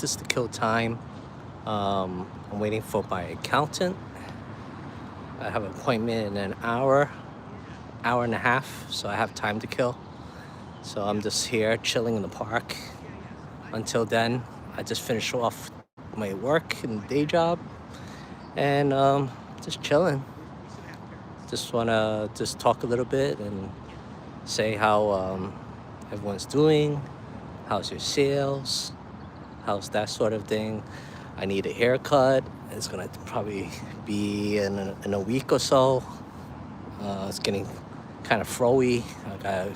just to kill time. I'm waiting for my accountant. I have an appointment in an hour and a half, so I have time to kill. So I'm just here chilling in the park. Until then, I just finish off my work and day job, and just chilling. Just wanna just talk a little bit and say how everyone's doing. How's your sales? How's that sort of thing? I need a haircut. It's gonna probably be in a week or so. It's getting kind of froey. I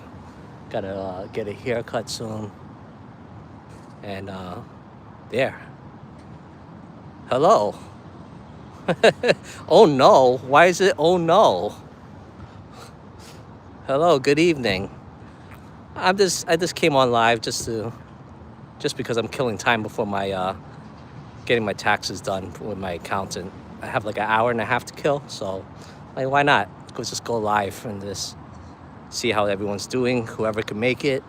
gotta get a haircut soon. And there. Hello. Oh no. Why is it oh no? Hello, good evening. I just came on live just because I'm killing time before my getting my taxes done with my accountant. I have like an hour and a half to kill, so like why not? Just go live and just see how everyone's doing, whoever can make it.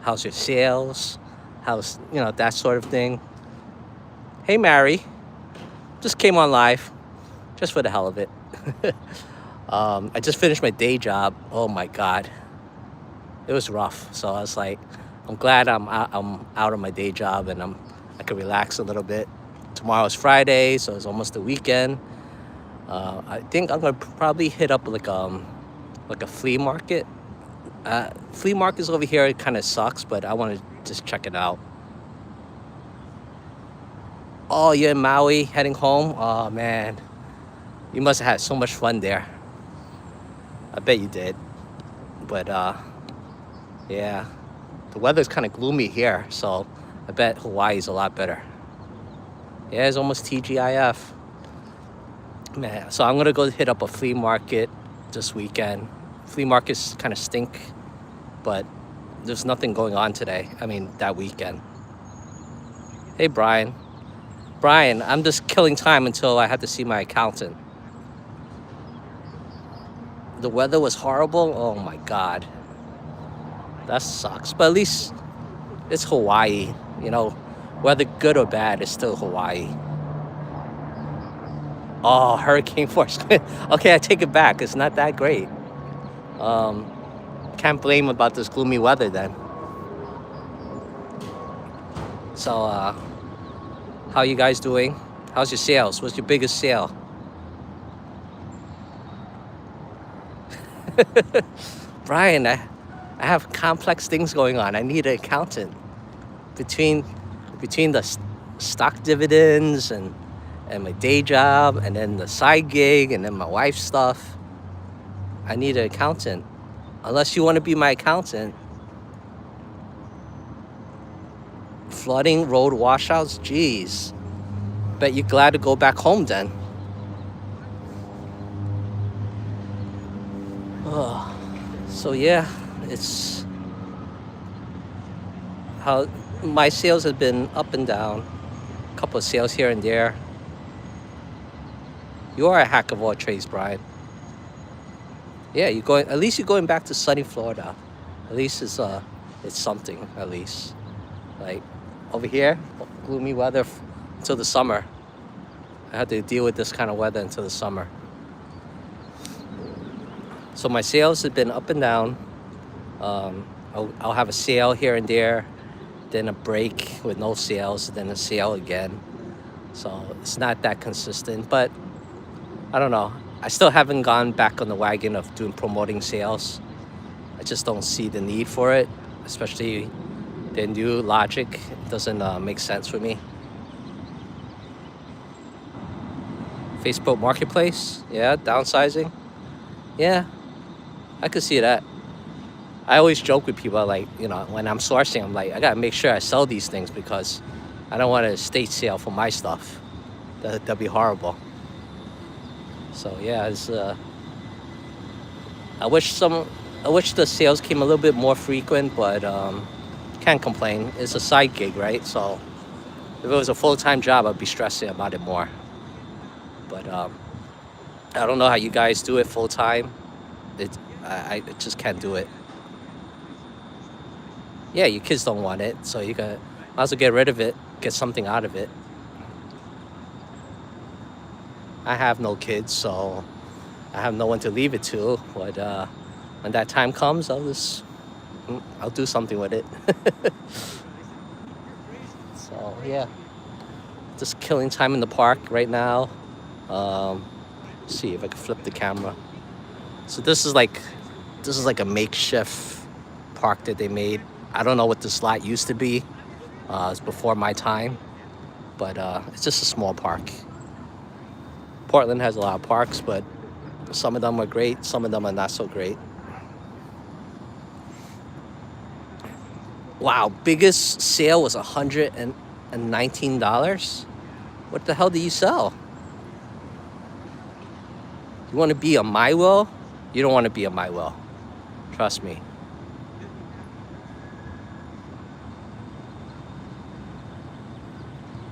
How's your sales? How's, that sort of thing. Hey Mary, just came on live just for the hell of it. I just finished my day job. Oh my God, it was rough. So I was like, I'm glad I'm out of my day job and I can relax a little bit. Tomorrow's Friday, so it's almost the weekend. I think I'm gonna probably hit up like a flea market. Flea markets over here, it kind of sucks, but I want to just check it out. Oh, you're in Maui heading home? Oh man, you must have had so much fun there. I bet you did. But yeah, the weather's kind of gloomy here, so I bet Hawaii's a lot better. Yeah, it's almost TGIF. Man, so I'm gonna go hit up a flea market this weekend. Flea markets kind of stink, but there's nothing going on today. I mean, that weekend. Hey, Brian. Brian, I'm just killing time until I have to see my accountant. The weather was horrible. Oh my God. That sucks. But at least it's Hawaii. Whether good or bad, it's still Hawaii. Oh, hurricane force. Okay, I take it back. It's not that great. Can't blame about this gloomy weather then. So, how you guys doing? How's your sales? What's your biggest sale? Brian, I have complex things going on. I need an accountant. Between the stock dividends and my day job and then the side gig and then my wife's stuff, I need an accountant. Unless you want to be my accountant. Flooding, road washouts, geez. Bet you're glad to go back home then. Oh, so yeah, it's how my sales have been up and down. A couple of sales here and there. You are a hack of all trades, Brian. Yeah, at least you're going back to sunny Florida. At least it's something, at least. Like over here, gloomy weather until the summer. I had to deal with this kind of weather until the summer. So my sales have been up and down. I'll have a sale here and there, then a break with no sales, then a sale again. So it's not that consistent, but I don't know. I still haven't gone back on the wagon of promoting sales. I just don't see the need for it, especially the new logic. It doesn't make sense for me. Facebook Marketplace, yeah, downsizing. Yeah, I could see that. I always joke with people, like, when I'm sourcing, I'm like, I gotta make sure I sell these things because I don't want a estate sale for my stuff. That'd be horrible. So yeah, it's I wish the sales came a little bit more frequent, but can't complain. It's a side gig, right? So if it was a full-time job, I'd be stressing about it more. But I don't know how you guys do it full-time. I just can't do it. Yeah, your kids don't want it, so you might as well get rid of it. get something out of it. I have no kids, so I have no one to leave it to. But when that time comes, I'll do something with it. So yeah, just killing time in the park right now. See if I can flip the camera. So this is like a makeshift park that they made. I don't know what this lot used to be. It's before my time, but it's just a small park. Portland has a lot of parks, but some of them are great, some of them are not so great. Wow, biggest sale was $119. What the hell do you sell? You want to be on my will? You don't want to be on my will. Trust me.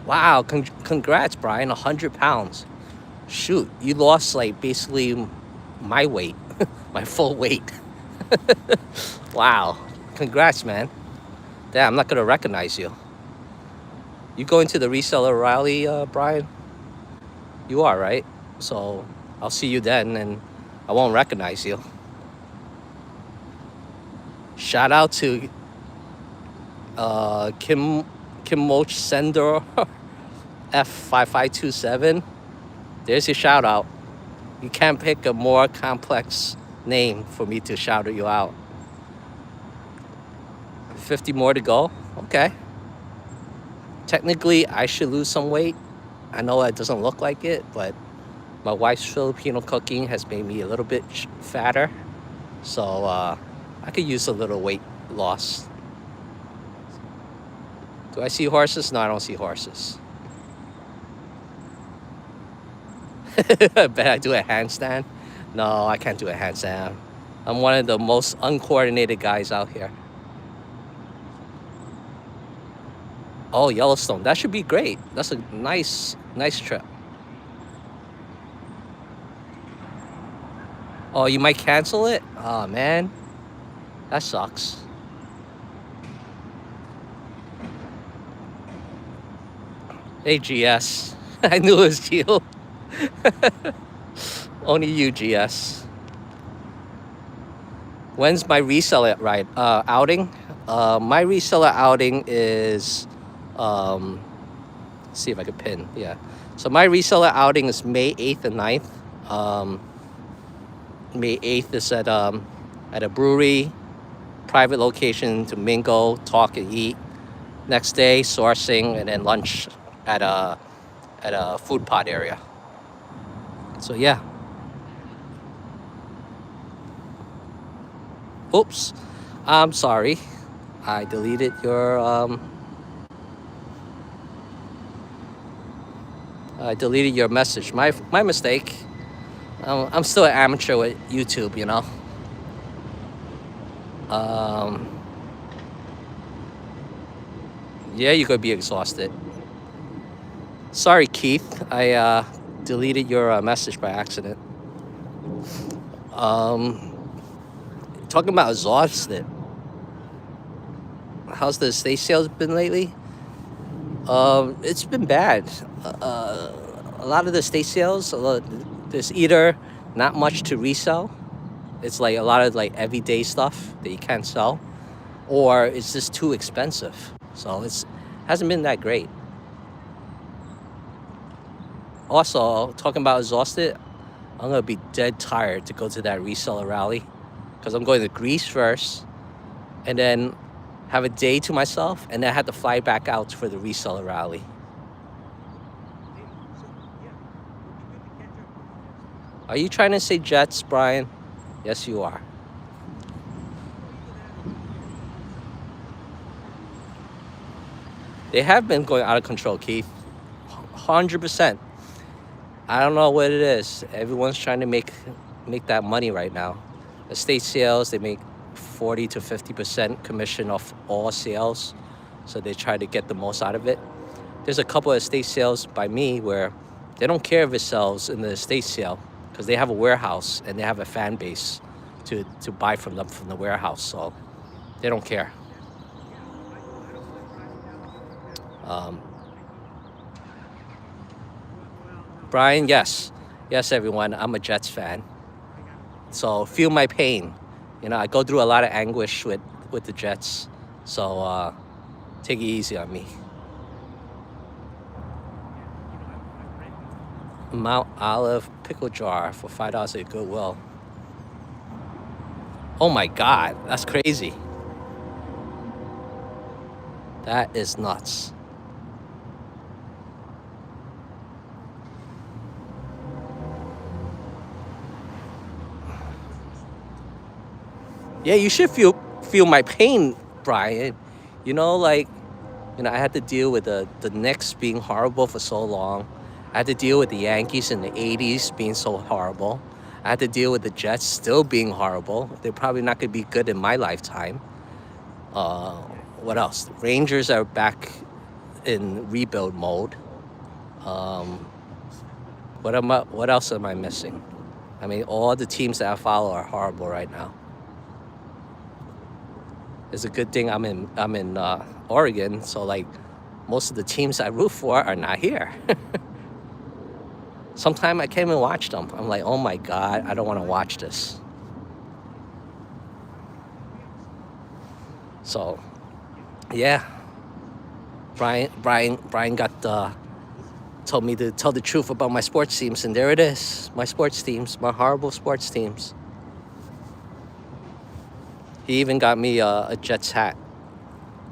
Wow, congrats, Brian. 100 pounds. Shoot, you lost like basically my weight, my full weight. Wow, congrats, man. Damn, I'm not gonna recognize you. You going to the reseller rally, Brian? You are, right? So I'll see you then, and I won't recognize you. Shout out to Kim Moch Sender F5527. There's your shout out. You can't pick a more complex name for me to shout you out. 50 more to go. Okay. Technically, I should lose some weight. I know it doesn't look like it, but my wife's Filipino cooking has made me a little bit fatter. So I could use a little weight loss. Do I see horses? No, I don't see horses. I bet I do a handstand. No, I can't do a handstand. I'm one of the most uncoordinated guys out here. Oh, Yellowstone. That should be great. That's a nice trip. Oh, you might cancel it? Oh, man. That sucks. Hey, GS. I knew it was you. Only you, GS. When's my reseller outing? My reseller outing is, let's see if I can pin. Yeah. So my reseller outing is May 8th and 9th. May 8th is at a brewery, private location to mingle, talk, and eat. Next day, sourcing, and then lunch at a food pot area. So yeah. Oops, I'm sorry. I deleted your message. My mistake. I'm still an amateur with YouTube, you know. Yeah, you could be exhausted. Sorry, Keith. I deleted your message by accident. Talking about exhausted. How's the estate sales been lately? It's been bad. A lot of the estate sales, there's either not much to resell. It's like a lot of like everyday stuff that you can't sell, or it's just too expensive. So it hasn't been that great. Also, talking about exhausted, I'm gonna be dead tired to go to that reseller rally, because I'm going to Greece first, and then have a day to myself, and then I have to fly back out for the reseller rally. Are you trying to say Jets, Brian? Yes, you are. They have been going out of control, Keith. 100%. I don't know what it is. Everyone's trying to make that money right now. Estate sales, they make 40 to 50% commission off all sales. So they try to get the most out of it. There's a couple of estate sales by me where they don't care if it sells in the estate sale, because they have a warehouse and they have a fan base to buy from them from the warehouse. So they don't care. Brian, yes. Yes, everyone. I'm a Jets fan. So feel my pain. You know, I go through a lot of anguish with the Jets. So take it easy on me. Mount Olive pickle jar for $5 at Goodwill. Oh my God, that's crazy. That is nuts. Yeah, you should feel my pain, Brian. You know, like, I had to deal with the Knicks being horrible for so long. I had to deal with the Yankees in the 80s being so horrible. I had to deal with the Jets still being horrible. They're probably not going to be good in my lifetime. Uh, what else? The Rangers are back in rebuild mode. Um, what else am I missing? I mean, all the teams that I follow are horrible right now. It's a good thing I'm in Oregon, so like most of the teams I root for are not here. Sometimes I can't even watch them. I'm like, oh my God, I don't want to watch this. So, yeah, Brian told me to tell the truth about my sports teams, and there it is, my sports teams, my horrible sports teams. He even got me a Jets hat,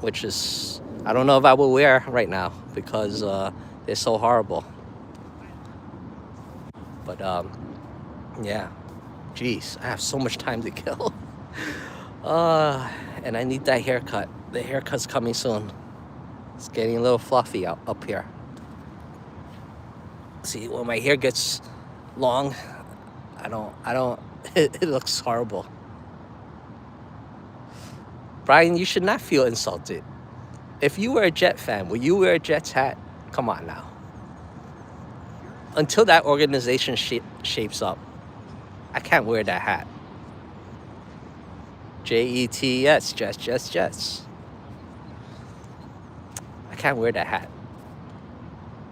which is, I don't know if I will wear right now because they're so horrible. But yeah, geez, I have so much time to kill. And I need that haircut. The haircut's coming soon. It's getting a little fluffy up here. See, when my hair gets long, I don't, it looks horrible. Brian, you should not feel insulted. If you were a Jet fan, would you wear a Jets hat? Come on now. Until that organization shapes up, I can't wear that hat. Jets, Jets. I can't wear that hat.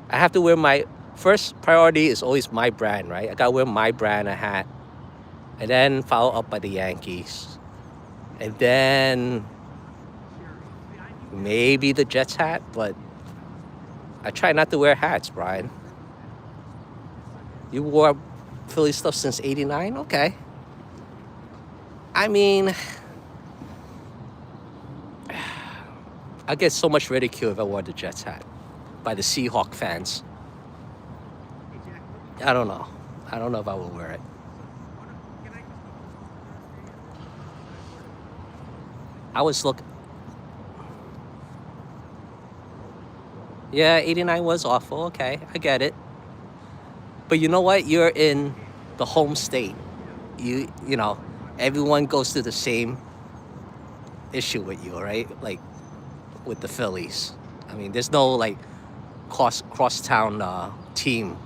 I have to wear my first priority is always my brand, right? I gotta wear my brand a hat, and then follow up by the Yankees, and then maybe the Jets hat. But I try not to wear hats, Brian. You wore Philly stuff since '89? Okay. I mean, I get so much ridicule if I wore the Jets hat by the Seahawk fans. I don't know. I don't know if I will wear it. I was looking. Yeah, '89 was awful. Okay, I get it. But you know what? You're in the home state. You know, everyone goes through the same issue with you, right? Like with the Phillies. I mean, there's no like cross-town team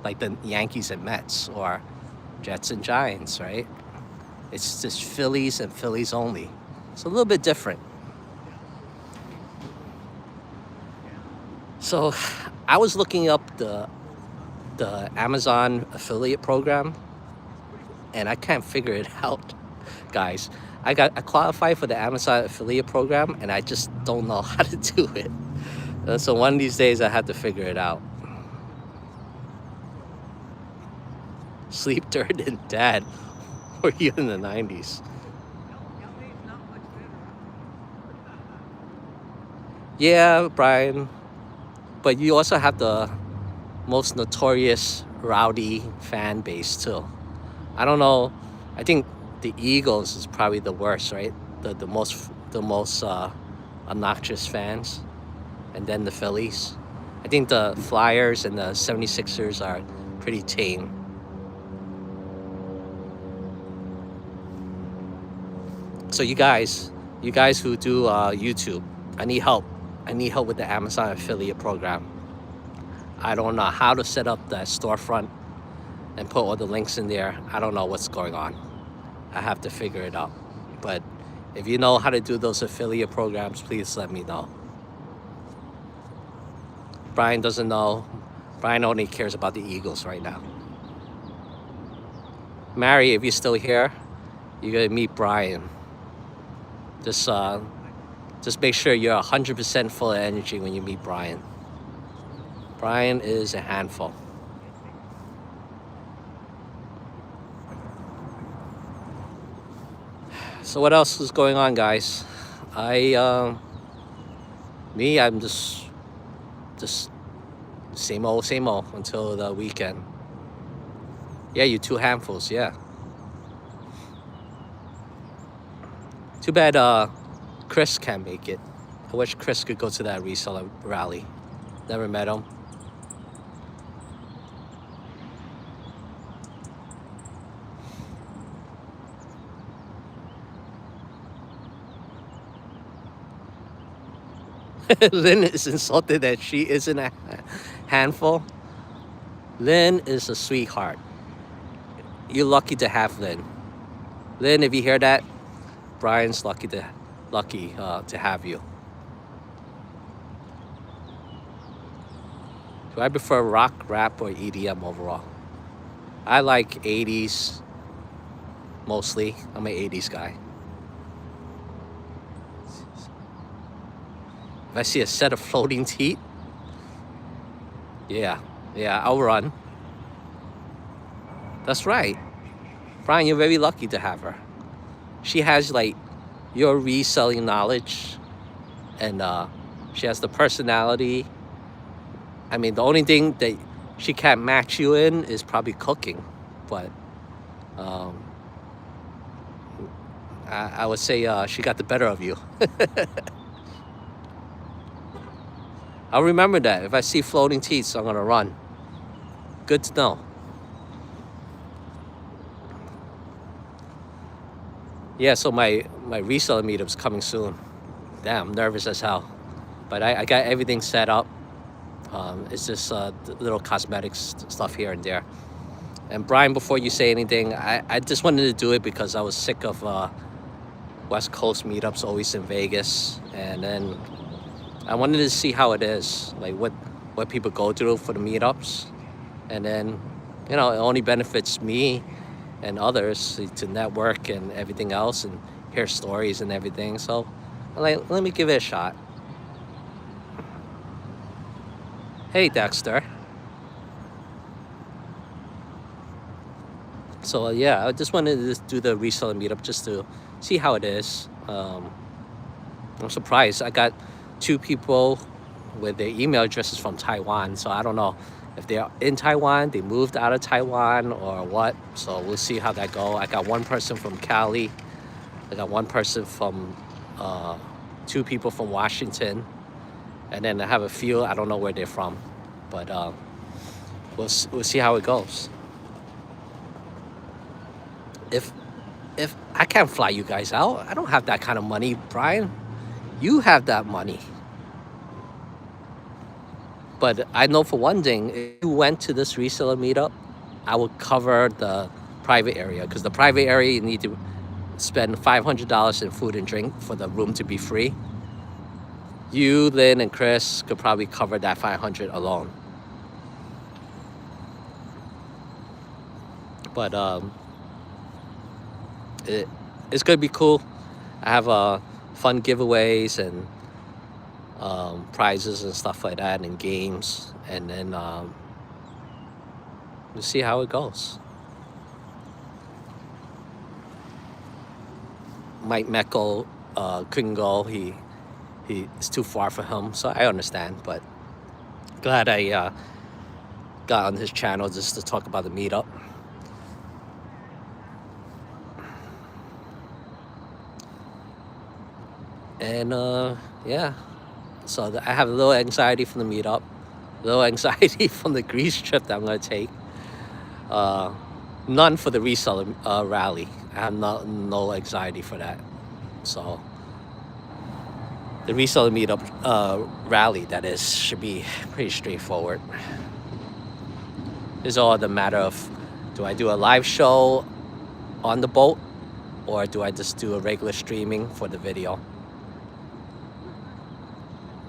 like the Yankees and Mets or Jets and Giants, right? It's just Phillies and Phillies only. It's a little bit different. So I was looking up the Amazon affiliate program, and I can't figure it out, guys. I qualified for the Amazon affiliate program, and I just don't know how to do it. So one of these days I have to figure it out. Sleep Dirt and Dad were you in the 90s? Yeah, Brian. But you also have the most notorious rowdy fan base too. I don't know. I think the Eagles is probably the worst, right? The most obnoxious fans, and then the Phillies. I think the Flyers and the 76ers are pretty tame. So you guys who do YouTube, I need help. I need help with the Amazon affiliate program. I don't know how to set up that storefront and put all the links in there. I don't know what's going on. I have to figure it out. But if you know how to do those affiliate programs, please let me know. Brian doesn't know. Brian only cares about the Eagles right now. Mary, if you're still here, you're gonna meet Brian. Just make sure you're 100% full of energy when you meet Brian. Brian is a handful. So what else is going on, guys? I'm just same old until the weekend. Yeah, you two handfuls, yeah. Too bad Chris can't make it. I wish Chris could go to that reseller rally. Never met him. Lynn is insulted that she isn't a handful. Lynn is a sweetheart. You're lucky to have Lynn. Lynn, if you hear that, Brian's lucky to have you. Do I prefer rock, rap, or EDM overall? I like 80s mostly. I'm an 80s guy. If I see a set of floating teeth, yeah, I'll run. That's right. Brian, you're very lucky to have her. She has like your reselling knowledge, and she has the personality. I mean, the only thing that she can't match you in is probably cooking, but I would say she got the better of you. I'll remember that. If I see floating teeth, I'm gonna run. Good to know. Yeah, so my reseller meetup's coming soon. Damn, I'm nervous as hell. But I got everything set up. It's just little cosmetics stuff here and there. And Brian, before you say anything, I just wanted to do it because I was sick of West Coast meetups always in Vegas. And then I wanted to see how it is, like what people go through for the meetups. And then, you know, it only benefits me and others to network and everything else and hear stories and everything. So I'm like, let me give it a shot. Hey, Dexter. So yeah, I just wanted to do the reseller meetup just to see how it is. I'm surprised. I got 2 people with their email addresses from Taiwan, so I don't know if they're in Taiwan, they moved out of Taiwan or what. So we'll see how that go. I got 1 person from Cali. I got 1 person from 2 people from Washington, and then I have a few, I don't know where they're from, but we'll see how it goes. If I can't fly you guys out, I don't have that kind of money, Brian. You have that money. But I know for one thing, if you went to this reseller meetup, I would cover the private area, because the private area you need to spend $500 in food and drink for the room to be free. You, Lynn, and Chris could probably cover that $500 alone. But it's gonna be cool. I have fun giveaways and prizes and stuff like that, and games, and then we'll see how it goes. Mike Meckel couldn't go. It's too far for him, so I understand. But glad I got on his channel just to talk about the meetup. And yeah, so I have a little anxiety from the meetup, a little anxiety from the Greece trip that I'm gonna take. None for the reseller rally. I have no anxiety for that. So the reseller meetup rally, that is, should be pretty straightforward. It's all the matter of, do I do a live show on the boat, or do I just do a regular streaming for the video?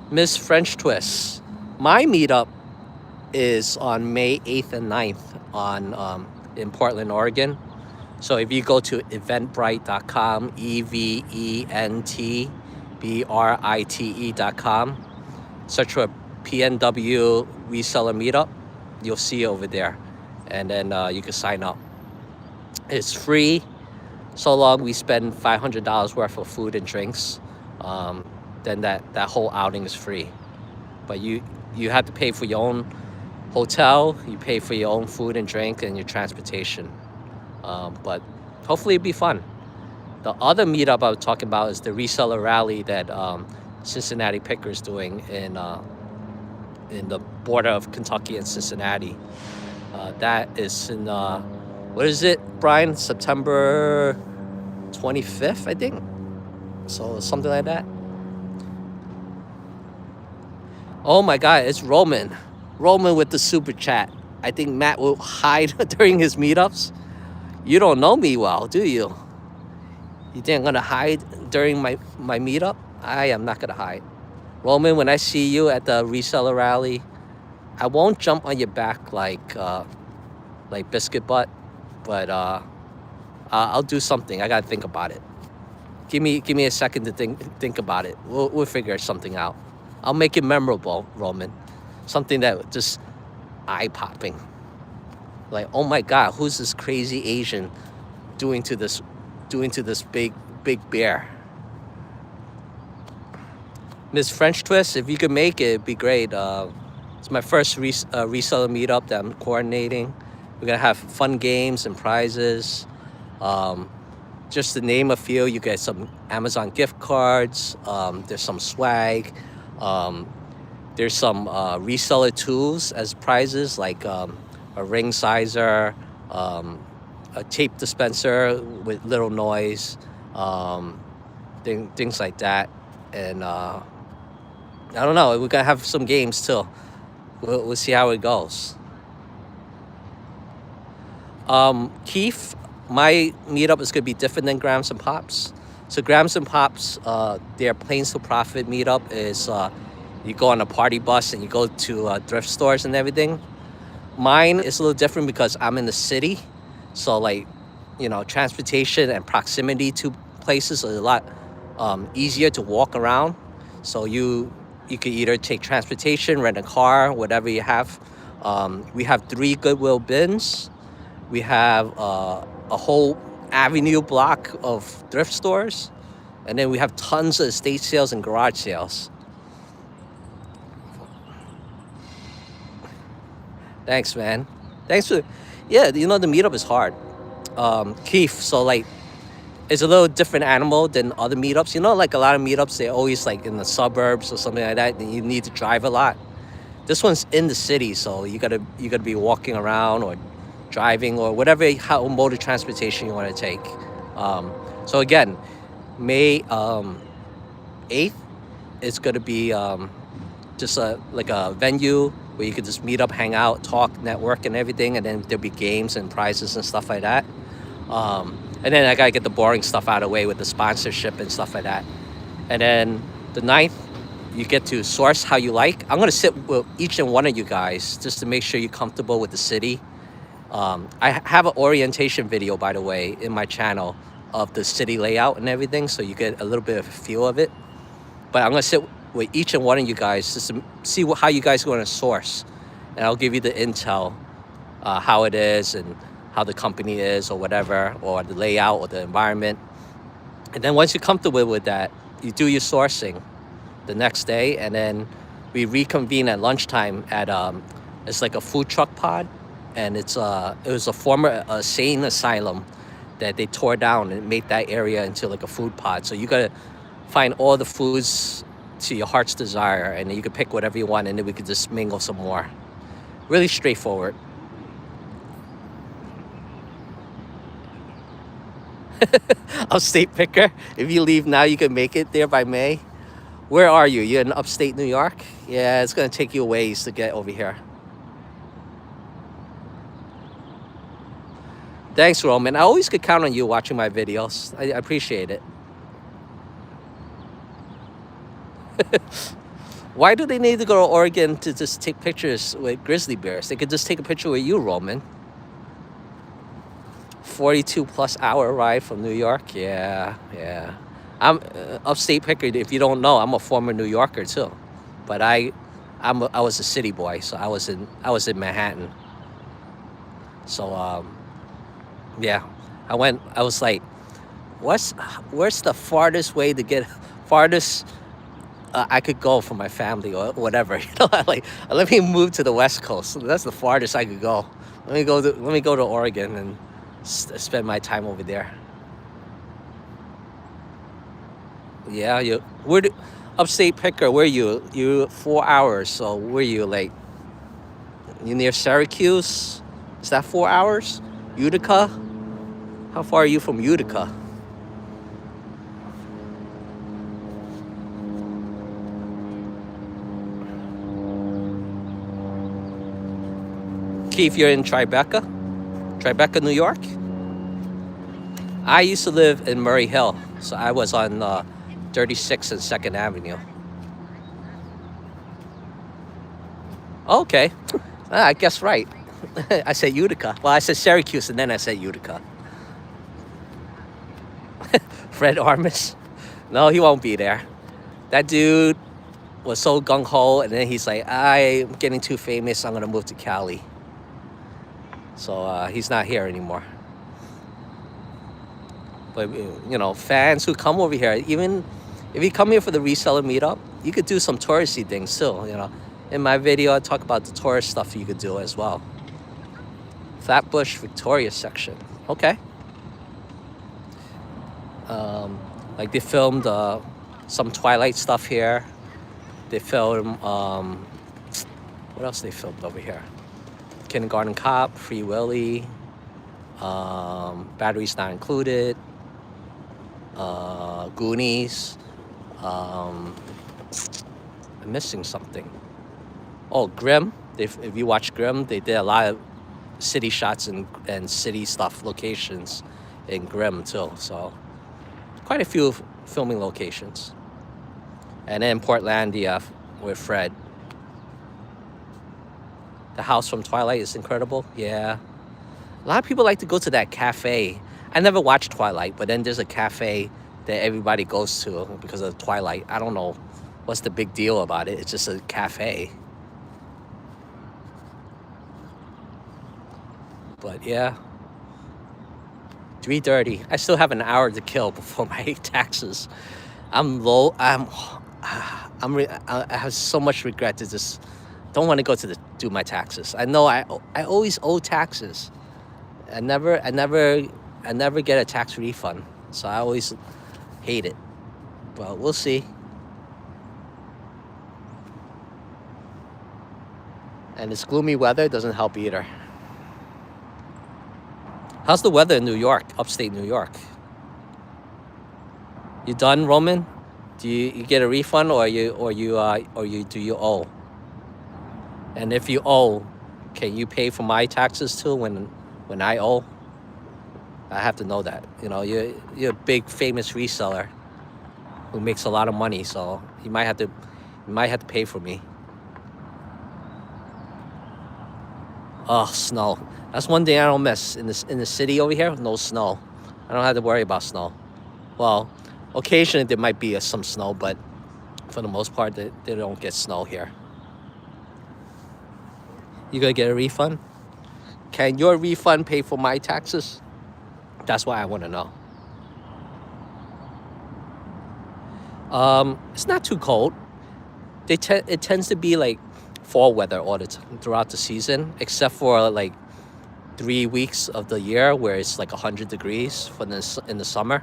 Miss French Twist, my meetup is on May 8th and 9th in Portland, Oregon. So if you go to eventbrite.com, eventbrite.com, search for PNW reseller meetup, you'll see it over there. And then you can sign up. It's free, so long we spend $500 worth of food and drinks. Then that whole outing is free. But you have to pay for your own hotel, you pay for your own food and drink and your transportation. But hopefully it'll be fun. The other meetup I was talking about is the reseller rally that Cincinnati Picker is doing in the border of Kentucky and Cincinnati. That is in, what is it, Brian? September 25th, I think. So something like that. Oh my God, it's Roman. Roman with the super chat. I think Matt will hide during his meetups. You don't know me well, do you? You think I'm gonna hide during my meetup? I am not gonna hide. Roman, when I see you at the reseller rally, I won't jump on your back like Biscuit Butt, but I'll do something. I gotta think about it. Give me a second to think about it. We'll figure something out. I'll make it memorable, Roman. Something that just eye-popping. Like, oh my God, who's this crazy Asian doing to this big bear? Miss French Twist, if you could make it, it'd be great. It's my first reseller meetup that I'm coordinating. We're gonna have fun games and prizes. Just to name a few, you get some Amazon gift cards. There's some swag. There's some reseller tools as prizes, like a ring sizer, a tape dispenser with little noise, things like that. And I don't know, we're gonna have some games too. We'll see how it goes. Keith, my meetup is gonna be different than Grams and Pops. So Grams and Pops, their Planes to Profit meetup is you go on a party bus and you go to thrift stores and everything. Mine is a little different because I'm in the city. So like, transportation and proximity to places is a lot easier to walk around. So you could either take transportation, rent a car, whatever you have. We have 3 Goodwill bins. We have a whole avenue block of thrift stores. And then we have tons of estate sales and garage sales. Thanks, man. Thanks for, the meetup is hard. Keith, so like, it's a little different animal than other meetups. Like a lot of meetups, they're always like in the suburbs or something like that, and you need to drive a lot. This one's in the city, so you gotta be walking around or driving or whatever mode of transportation you want to take. So again, May 8th, it's gonna be just like a venue where you could just meet up, hang out, talk, network, and everything, and then there'll be games and prizes and stuff like that. And then I gotta get the boring stuff out of the way with the sponsorship and stuff like that. And then the 9th, you get to source how you like. I'm gonna sit with each and one of you guys just to make sure you're comfortable with the city. I have an orientation video, by the way, in my channel of the city layout and everything, so you get a little bit of a feel of it. But I'm gonna sit with each and one of you guys just to see how you guys are gonna source. And I'll give you the intel, how it is and how the company is or whatever, or the layout or the environment. And then once you're comfortable with that, you do your sourcing the next day, and then we reconvene at lunchtime at it's like a food truck pod, and it was a former sane asylum that they tore down and made that area into like a food pod. So you gotta find all the foods to your heart's desire, and then you can pick whatever you want, and then we could just mingle some more. Really straightforward. Upstate Picker, if you leave now, you can make it there by May. Where are you? You're in upstate New York? Yeah, it's gonna take you a ways to get over here. Thanks, Roman. I always could count on you watching my videos. I appreciate it. Why do they need to go to Oregon to just take pictures with grizzly bears? They could just take a picture with you, Roman. 42+ hour ride from New York. Yeah. I'm upstate picker. If you don't know, I'm a former New Yorker too, but I was a city boy, so I was in Manhattan. So yeah, I was like, where's the farthest way to get farthest I could go for my family or whatever. Like, let me move to the West Coast. That's the farthest I could go. Let me go to Oregon and spend my time over there. Yeah, upstate picker. Where you? You 4 hours. So where you, like, you near Syracuse? Is that 4 hours? Utica? How far are you from Utica? Keith, you're in Tribeca, New York? I used to live in Murray Hill, so I was on 36th and 2nd Avenue. Okay, I guess right. I said Utica. Well, I said Syracuse, and then I said Utica. Fred Armis? No, he won't be there. That dude was so gung-ho, and then he's like, I'm getting too famous, I'm gonna move to Cali. So he's not here anymore. But fans who come over here, even if you come here for the reseller meetup, you could do some touristy things too. In my video, I talk about the tourist stuff you could do as well. Flatbush Victoria section. Okay. Like, they filmed some Twilight stuff here. They filmed what else they filmed over here? Kindergarten Cop, Free Willy, Batteries Not Included, Goonies. I'm missing something. Oh, Grimm. If you watch Grimm, they did a lot of city shots and city stuff locations in Grimm too. So quite a few filming locations. And then Portlandia with Fred. The house from Twilight is incredible. Yeah. A lot of people like to go to that cafe. I never watched Twilight, but then there's a cafe that everybody goes to because of Twilight. I don't know what's the big deal about it. It's just a cafe. But yeah. 3:30. I still have an hour to kill before my taxes. I'm low. I have so much regret to just don't want to go to do my taxes. I know I always owe taxes. I never get a tax refund, so I always hate it. But we'll see. And this gloomy weather doesn't help either. How's the weather in New York, upstate New York? You done, Roman? Do you get a refund, or do you owe? And if you owe, can you pay for my taxes too when I owe? I have to know that. You're a big famous reseller who makes a lot of money, so you might have to pay for me. Oh, snow. That's one thing I don't miss in the city over here. No snow. I don't have to worry about snow. Well, occasionally there might be some snow, but for the most part, they don't get snow here. You gonna get a refund? Can your refund pay for my taxes? That's what I want to know. It's not too cold. It tends to be like fall weather throughout the season, except for like 3 weeks of the year where it's like 100 degrees in the summer.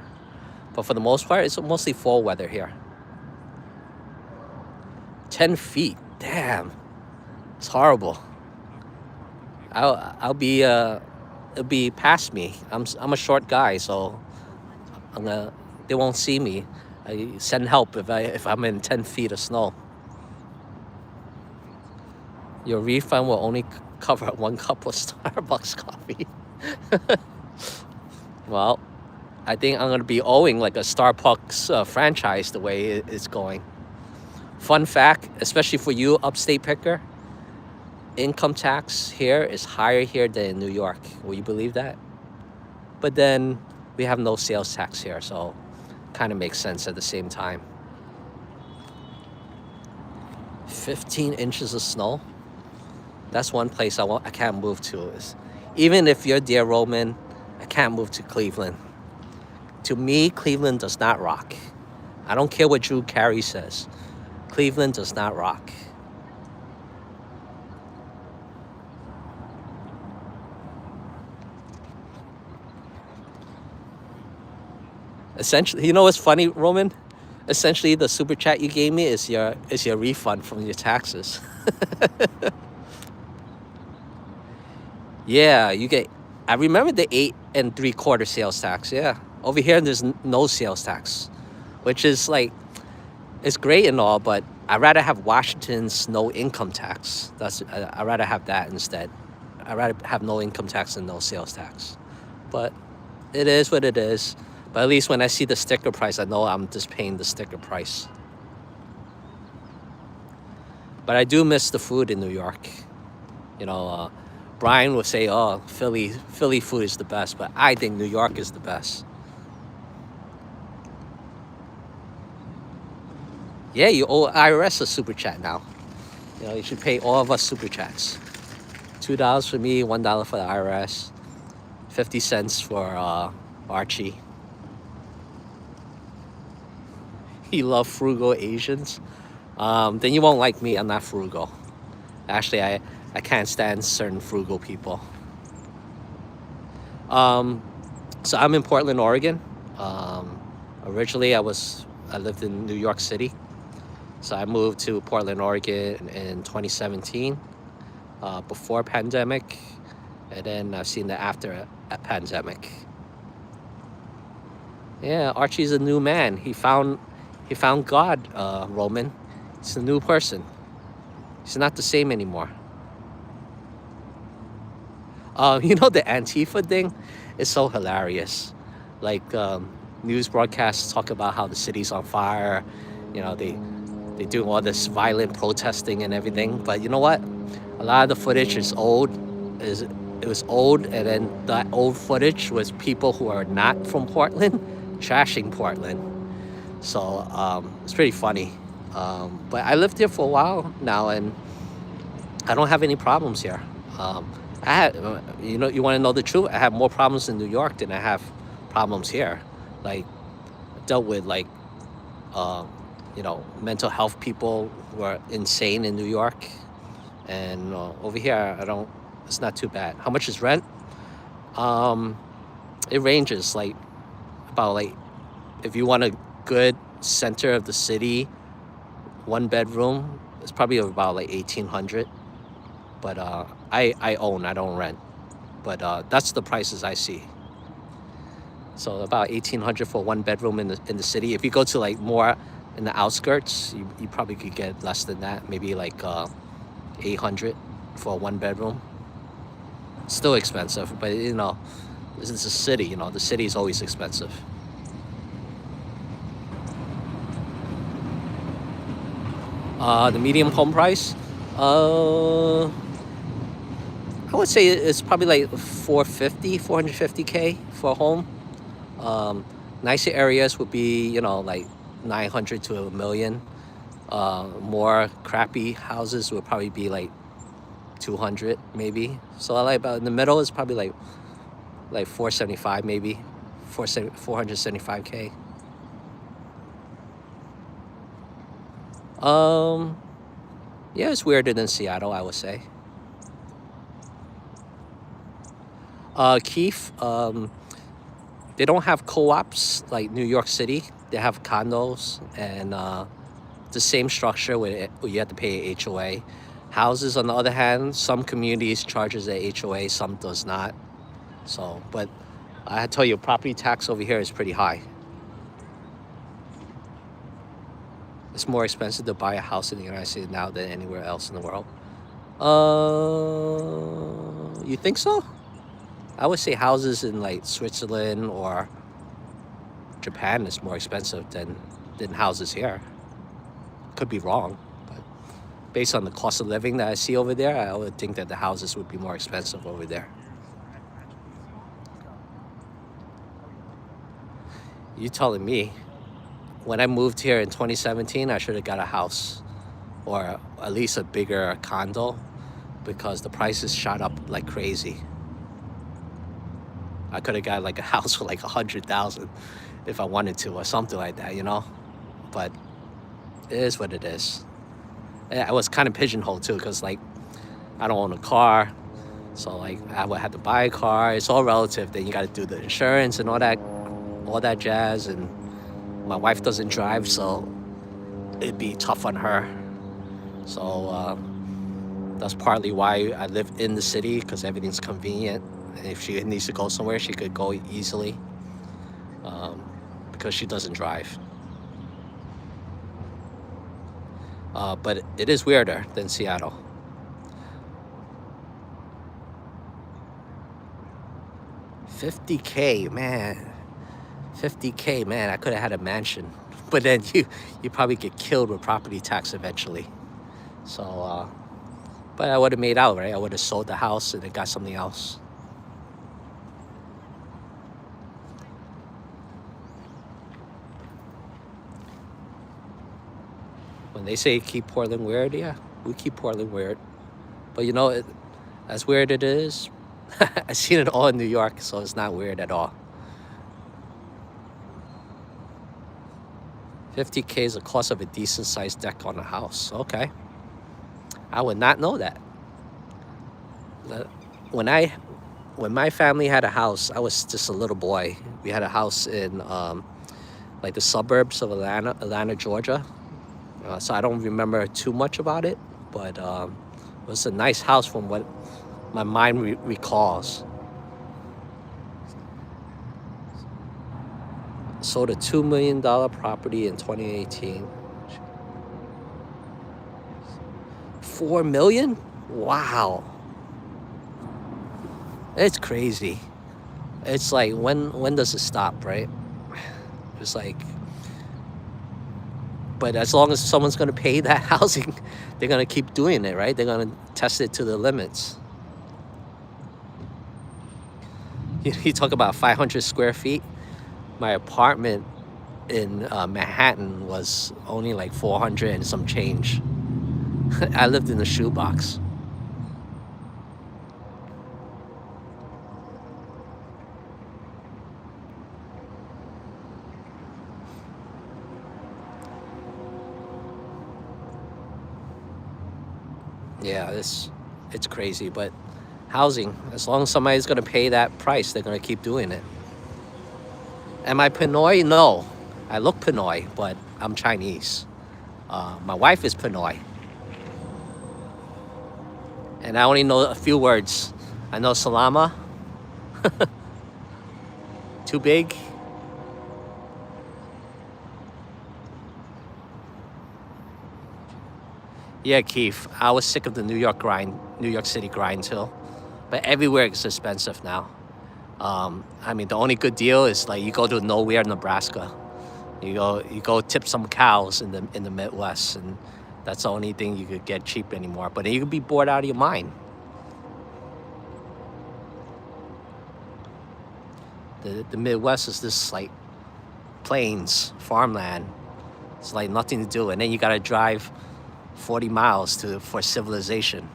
But for the most part, it's mostly fall weather here. 10 feet, damn, it's horrible. It'll be past me. I'm a short guy, so they won't see me. I send help if I'm in 10 feet of snow. Your refund will only cover 1 cup of Starbucks coffee. Well, I think I'm gonna be owing like a Starbucks franchise the way it's going. Fun fact, especially for you upstate picker, income tax here is higher here than in New York. Will you believe that? But then we have no sales tax here, so kind of makes sense at the same time. 15 inches of snow. That's one place I can't move to. Even if you're dear Roman, I can't move to Cleveland. To me, Cleveland does not rock. I don't care what Drew Carey says. Cleveland does not rock. Essentially, you know what's funny, Roman? Essentially, the super chat you gave me is your refund from your taxes. Yeah, you get. I remember the 8 3/4 sales tax. Yeah, over here there's no sales tax, which is like, it's great and all, but I'd rather have Washington's no income tax. I'd rather have that instead. I'd rather have no income tax and no sales tax. But it is what it is. But at least when I see the sticker price, I know I'm just paying the sticker price. But I do miss the food in New York. You know, Brian would say, "Oh, Philly food is the best," but I think New York is the best. Yeah, you owe IRS a super chat now. You know, you should pay all of us super chats. $2 for me, $1 for the IRS, 50 cents for Archie. You love frugal Asians? Then you won't like me. I'm not frugal. Actually, I can't stand certain frugal people. So I'm in Portland, Oregon. Originally, I lived in New York City. So I moved to Portland, Oregon in 2017, before pandemic, and then I've seen the after a pandemic. Yeah, Archie's a new man. He found God, Roman. He's a new person. He's not the same anymore. You know, the Antifa thing is so hilarious. Like, news broadcasts talk about how the city's on fire. You know, they do all this violent protesting and everything. But you know what? A lot of the footage is old. It was old, and then that old footage was people who are not from Portland trashing Portland. So it's pretty funny. But I lived here for a while now, and I don't have any problems here. I had, you know, you want to know the truth? I have more problems in New York than I have problems here. Like, I dealt with like, you know, mental health people who are insane in New York, and over here it's not too bad. How much is rent? It ranges like about like, if you want a good center of the city, 1 bedroom, it's probably about like 1,800. But I own, I don't rent. But that's the prices I see. So about 1,800 for 1 bedroom in the city. If you go to like more in the outskirts, you probably could get less than that. Maybe like 800 for a 1 bedroom. Still expensive, but you know, this is a city. You know, the city is always expensive. The median home price, I would say it's probably like 450K for a home. Nicer areas would be, you know, like 900 to $1 million. More crappy houses would probably be like 200 maybe. So I like about in the middle is probably like 475 maybe, 475K. Yeah, it's weirder than Seattle, I would say. Keith, they don't have co-ops like New York City. They have condos and the same structure where you have to pay a HOA. Houses, on the other hand, some communities charges a HOA, some does not. So, but I tell you, property tax over here is pretty high. It's more expensive to buy a house in the United States now than anywhere else in the world. You think so? I would say houses in like Switzerland or Japan is more expensive than houses here. Could be wrong, but based on the cost of living that I see over there, I would think that the houses would be more expensive over there. You telling me, when I moved here in 2017, I should have got a house or at least a bigger condo because the prices shot up like crazy. I could have got like a house for like 100,000 if I wanted to or something like that, you know? But it is what it is. I was kind of pigeonholed too because like I don't own a car. So like I would have to buy a car. It's all relative. Then you got to do the insurance and all that jazz. And my wife doesn't drive, so it'd be tough on her. So that's partly why I live in the city, because everything's convenient. And if she needs to go somewhere, she could go easily because she doesn't drive. But it is weirder than Seattle. $50K, man. $50K, man. I could have had a mansion, but then you probably get killed with property tax eventually. So, but I would have made out, right? I would have sold the house and then got something else. When they say keep Portland weird, yeah, we keep Portland weird. But you know, as weird it is, I've seen it all in New York, so it's not weird at all. 50K is the cost of a decent sized deck on a house. Okay. I would not know that. When my family had a house, I was just a little boy. We had a house in like the suburbs of Atlanta, Georgia. So I don't remember too much about it, but it was a nice house from what my mind recalls. Sold a $2 million property in 2018. $4 million? Wow. It's crazy. It's like, when does it stop, right? It's like, but as long as someone's going to pay that housing, they're going to keep doing it, right? They're going to test it to the limits. You talk about 500 square feet. My apartment in Manhattan was only like 400 and some change. I lived in a shoebox. Yeah, it's crazy, but housing, as long as somebody's going to pay that price, they're going to keep doing it. Am I Pinoy? No. I look Pinoy, but I'm Chinese. My wife is Pinoy. And I only know a few words. I know salama. Too big. Yeah, Keith, I was sick of the New York City grind too. But everywhere is expensive now. I mean, the only good deal is like you go to nowhere, Nebraska. You go tip some cows in the Midwest, and that's the only thing you could get cheap anymore. But then you could be bored out of your mind. The Midwest is this like plains, farmland. It's like nothing to do, and then you gotta drive 40 miles for civilization.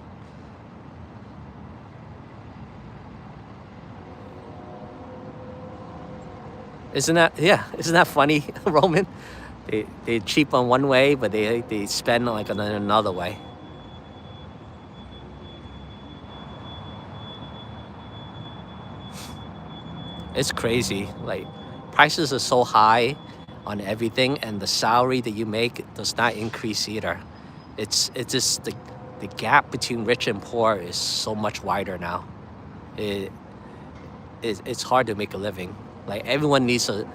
Isn't that funny, Roman? They cheap on one way, but they spend like on another way. It's crazy. Like, prices are so high on everything, and the salary that you make does not increase either. It's just the gap between rich and poor is so much wider now. It's hard to make a living. Like, everyone needs a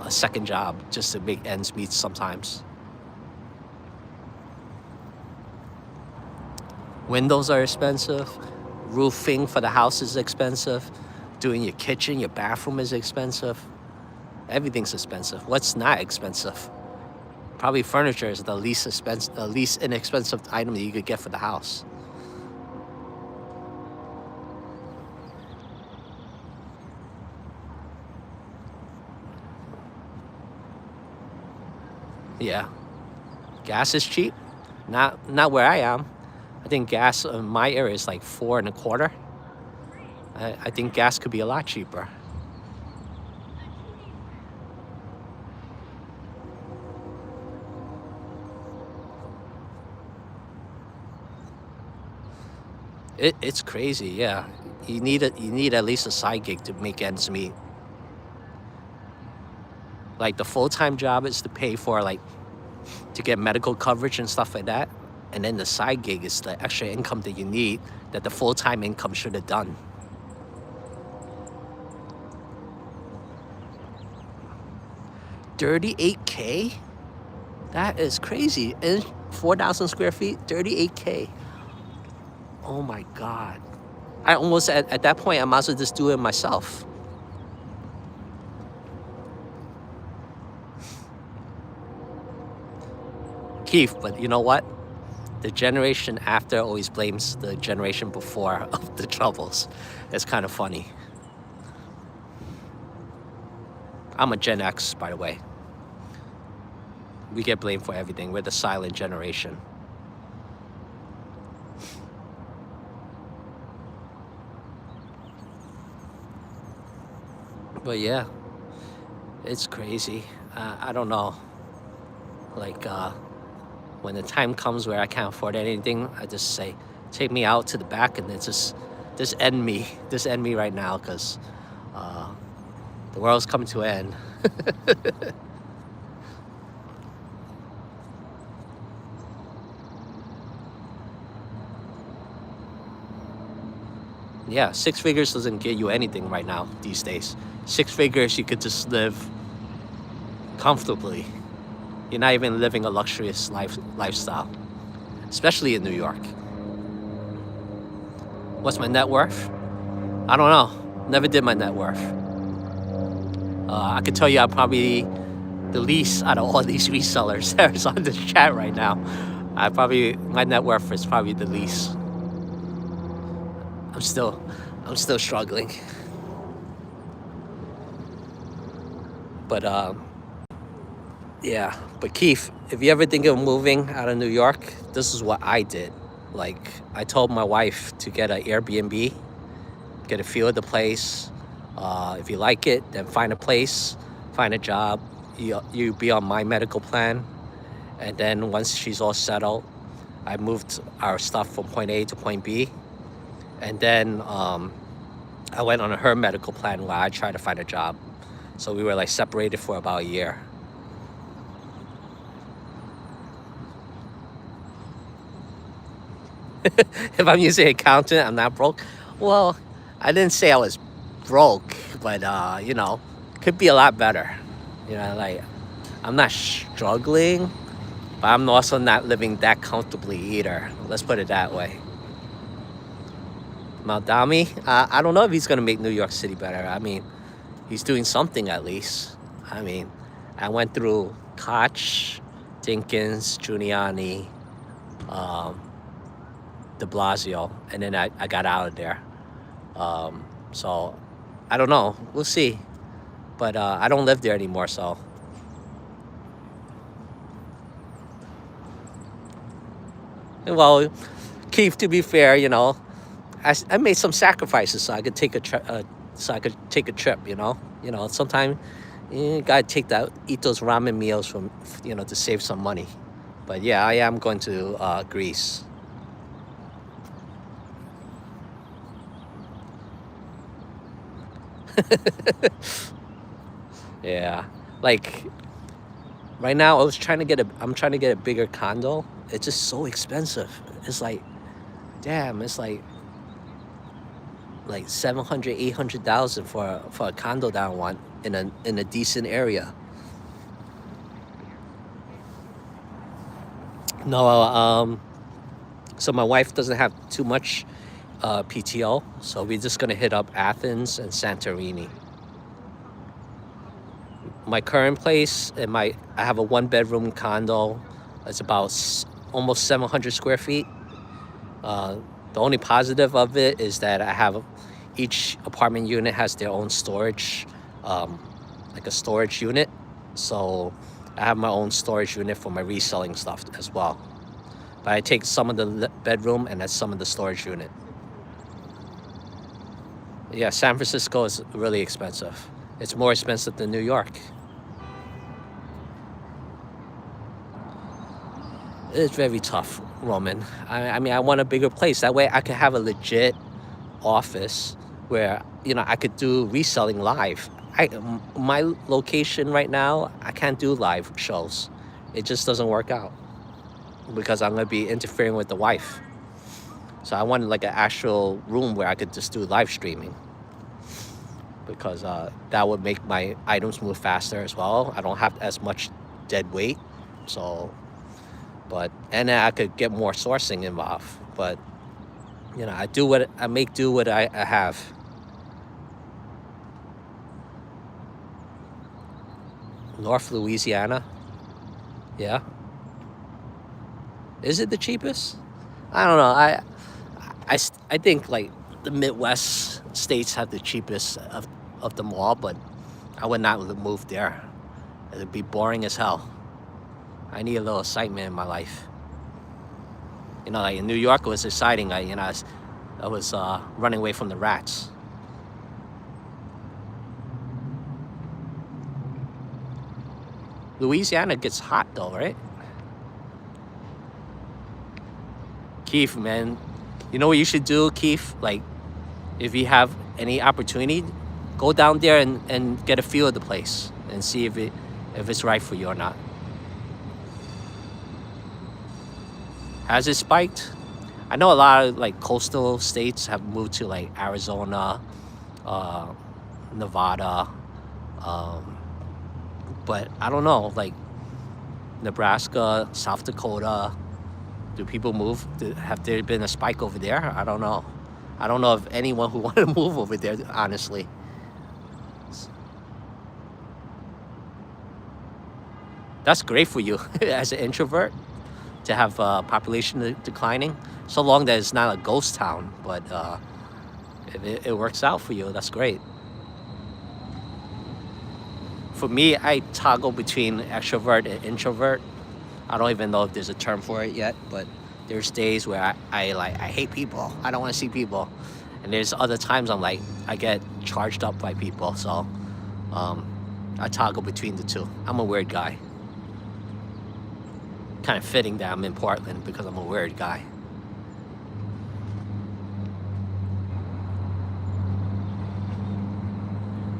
second job just to make ends meet sometimes. Windows are expensive. Roofing for the house is expensive. Doing your kitchen, your bathroom is expensive. Everything's expensive. What's not expensive? Probably furniture is the least inexpensive item that you could get for the house. Yeah, gas is cheap. Not where I am. I think gas in my area is like 4.25. I think gas could be a lot cheaper. It's crazy, yeah. You need at least a side gig to make ends meet. Like the full-time job is to pay for like to get medical coverage and stuff like that. And then the side gig is the extra income that you need that the full-time income should have done. $38K? That is crazy. And 4,000 square feet, $38K. Oh my God. I almost, at that point, I might as well just do it myself. Keith, but you know what? The generation after always blames the generation before of the troubles. It's kind of funny. I'm a Gen X, by the way. We get blamed for everything. We're the silent generation. But yeah, it's crazy. I don't know. Like, when the time comes where I can't afford anything, I just say, take me out to the back and then just end me. Just end me right now, because the world's coming to an end. Yeah, 6 figures doesn't get you anything right now these days. 6 figures, you could just live comfortably. You're not even living a luxurious lifestyle, especially in New York. What's my net worth? I don't know. Never did my net worth. I could tell you I'm probably the least out of all these resellers that's on this chat right now. My net worth is probably the least. I'm still struggling. But yeah, but Keith, if you ever think of moving out of New York, this is what I did. Like, I told my wife to get an Airbnb, get a feel of the place. If you like it, then find a place, find a job. You be on my medical plan. And then once she's all settled, I moved our stuff from point A to point B. And then I went on her medical plan while I tried to find a job. So we were like separated for about a year. If I'm using an accountant, I'm not broke. Well, I didn't say I was broke, but you know, could be a lot better. You know, like, I'm not struggling, but I'm also not living that comfortably either. Let's put it that way. Maldami, I don't know if he's gonna make New York City better. I mean, he's doing something at least. I mean, I went through Koch, Dinkins, Giuliani, de Blasio, and then I got out of there. So I don't know. We'll see. But I don't live there anymore, so. Well, Keith, to be fair, you know, I made some sacrifices so I could take a trip. You know, sometimes you gotta eat those ramen meals from, you know, to save some money. But yeah, I am going to Greece. Yeah, like right now I'm trying to get a bigger condo. It's just so expensive. It's like, damn, it's like 700, 800,000 for a condo that I want in a decent area. No, so my wife doesn't have too much PTO, so we're just gonna hit up Athens and Santorini. my current place, I have a 1-bedroom condo. It's about almost 700 square feet. The only positive of it is that I have each apartment unit has their own storage, like a storage unit. So I have my own storage unit for my reselling stuff as well. But I take some of the bedroom and that's some of the storage unit. Yeah, San Francisco is really expensive. It's more expensive than New York. It's very tough, Roman. I mean, I want a bigger place. That way I could have a legit office where, I could do reselling live. My location right now, I can't do live shows. It just doesn't work out because I'm going to be interfering with the wife. So I wanted like an actual room where I could just do live streaming because that would make my items move faster as well. I don't have as much dead weight. So... and then I could get more sourcing involved. But, I make do what I have. North Louisiana. Yeah. Is it the cheapest? I don't know. I think like the Midwest states have the cheapest of them all, but I would not move there. It'd be boring as hell. I need a little excitement in my life. Like in New York, it was exciting. I was running away from the rats. Louisiana gets hot though, right? Keith, man, you know what you should do, Keith? Like, if you have any opportunity, go down there and get a feel of the place and see if it's right for you or not. Has it spiked? I know a lot of like coastal states have moved to like Arizona, Nevada, but I don't know, like Nebraska, South Dakota. Do people move? Have there been a spike over there? I don't know. I don't know of anyone who wanted to move over there, honestly. That's great for you as an introvert, to have population declining, so long that it's not a ghost town, but it works out for you. That's great. For me, I toggle between extrovert and introvert. I don't even know if there's a term for it yet, but there's days where I hate people. I don't want to see people, and there's other times I get charged up by people. So I toggle between the two. I'm a weird guy. Kind of fitting that I'm in Portland because I'm a weird guy.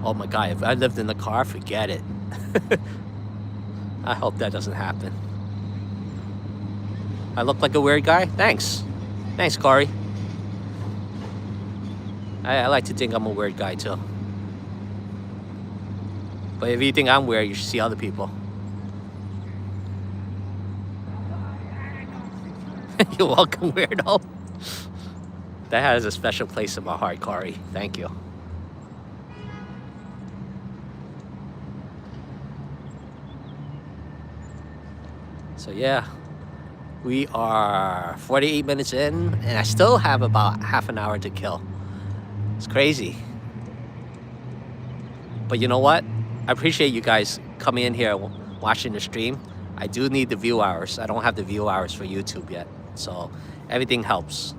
Oh my God, if I lived in the car, forget it. I hope that doesn't happen. I look like a weird guy? Thanks, Corey. I like to think I'm a weird guy too. But if you think I'm weird, you should see other people. You're welcome, weirdo. That has a special place in my heart, Corey. Thank you. So yeah, we are 48 minutes in, and I still have about half an hour to kill. It's crazy. But you know what? I appreciate you guys coming in here watching the stream. I do need the view hours. I don't have the view hours for YouTube yet. So everything helps.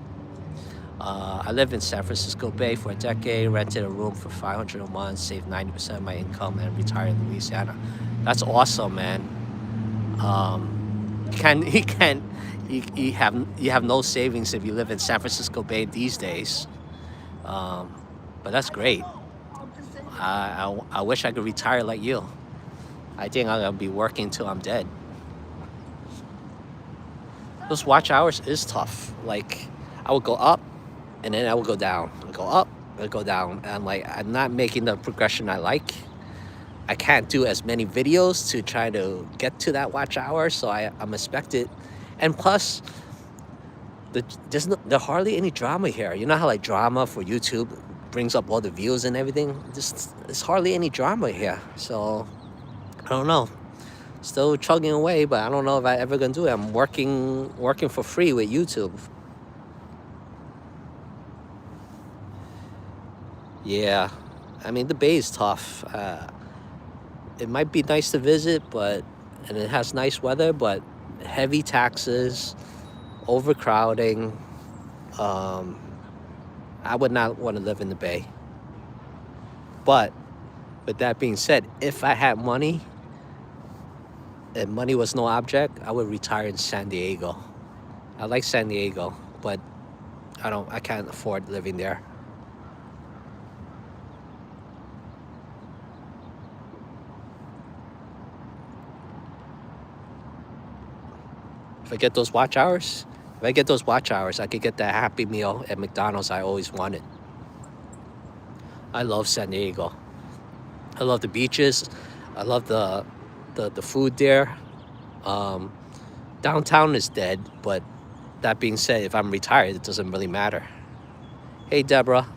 I lived in San Francisco Bay for a decade, rented a room for $500 a month, saved 90% of my income, and retired in Louisiana. That's awesome, man. You have no savings if you live in San Francisco Bay these days. But that's great. I wish I could retire like you. I think I'm gonna be working till I'm dead. Those watch hours is tough. Like, I would go up and then I would go down. I go up, I go down. And I'm not making the progression I like. I can't do as many videos to try to get to that watch hour, so I'm expected. And plus, there's hardly any drama here. You know how like drama for YouTube brings up all the views and everything? There's hardly any drama here. So I don't know. Still chugging away, but I don't know if I ever gonna do it. I'm working for free with YouTube. Yeah, I mean the Bay is tough. It might be nice to visit, and it has nice weather, but heavy taxes, overcrowding. Um, I would not want to live in the Bay. But with that being said, if I had money and money was no object, I would retire in San Diego. I like San Diego, but I can't afford living there. If I get those watch hours, I could get that Happy Meal at McDonald's I always wanted. I love San Diego. I love the beaches. I love the food there. Um, Downtown is dead, but that being said, if I'm retired, it doesn't really matter. Hey, Deborah.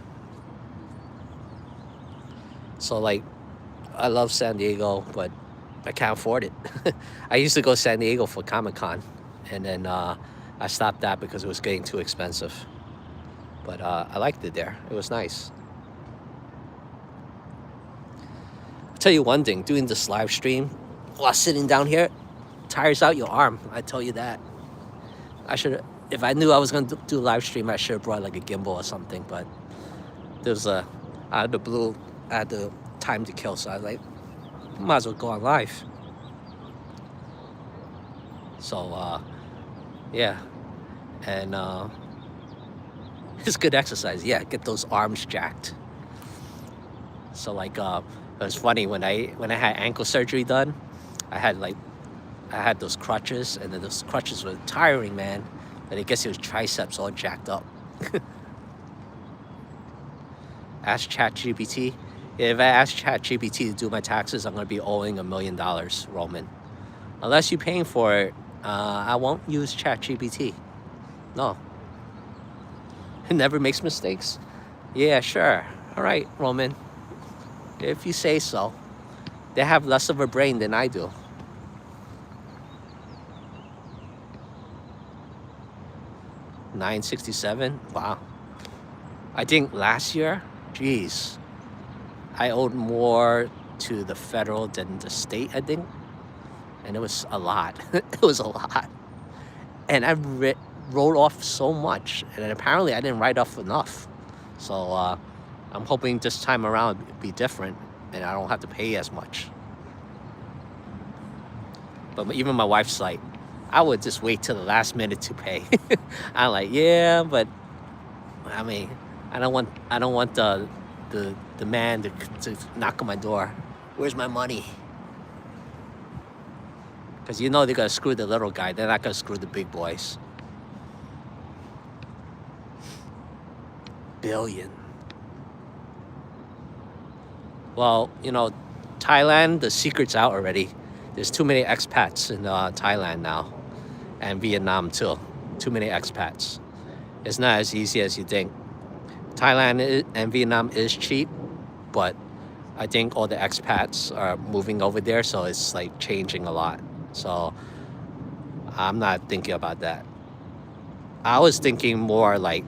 So, like, I love San Diego, but I can't afford it. I used to go to San Diego for Comic-Con, and then I stopped that because it was getting too expensive. But I liked it there. It was nice. I'll tell you one thing, doing this live stream while sitting down here tires out your arm. I tell you that. If I knew I was going to do a live stream, I should have brought like a gimbal or something. But there's out of the blue, I had the time to kill, so I was like, might as well go on live. So yeah, and it's good exercise. Yeah, get those arms jacked. So like it was funny when I had ankle surgery done, I had those crutches, and then those crutches were tiring, man. But I guess it was triceps all jacked up. Ask ChatGPT. If I ask ChatGPT to do my taxes, I'm gonna be owing $1 million, Roman. Unless you're paying for it, I won't use ChatGPT. No. It never makes mistakes. Yeah, sure. All right, Roman. If you say so. They have less of a brain than I do. $967. Wow. I think last year, geez, I owed more to the federal than the state, I think. And it was a lot. It was a lot. And I wrote off so much. And apparently I didn't write off enough. So I'm hoping this time around it'll be different and I don't have to pay as much. But even my wife's like, I would just wait till the last minute to pay. I'm like, yeah, but I mean, I don't want the man to knock on my door. Where's my money? Because you know they're gonna screw the little guy. They're not gonna screw the big boys. Billion. Well, you know, Thailand, the secret's out already. There's too many expats in Thailand now, and Vietnam too. Too many expats. It's not as easy as you think. Thailand and Vietnam is cheap, but I think all the expats are moving over there, so it's like changing a lot. So I'm not thinking about that. I was thinking more like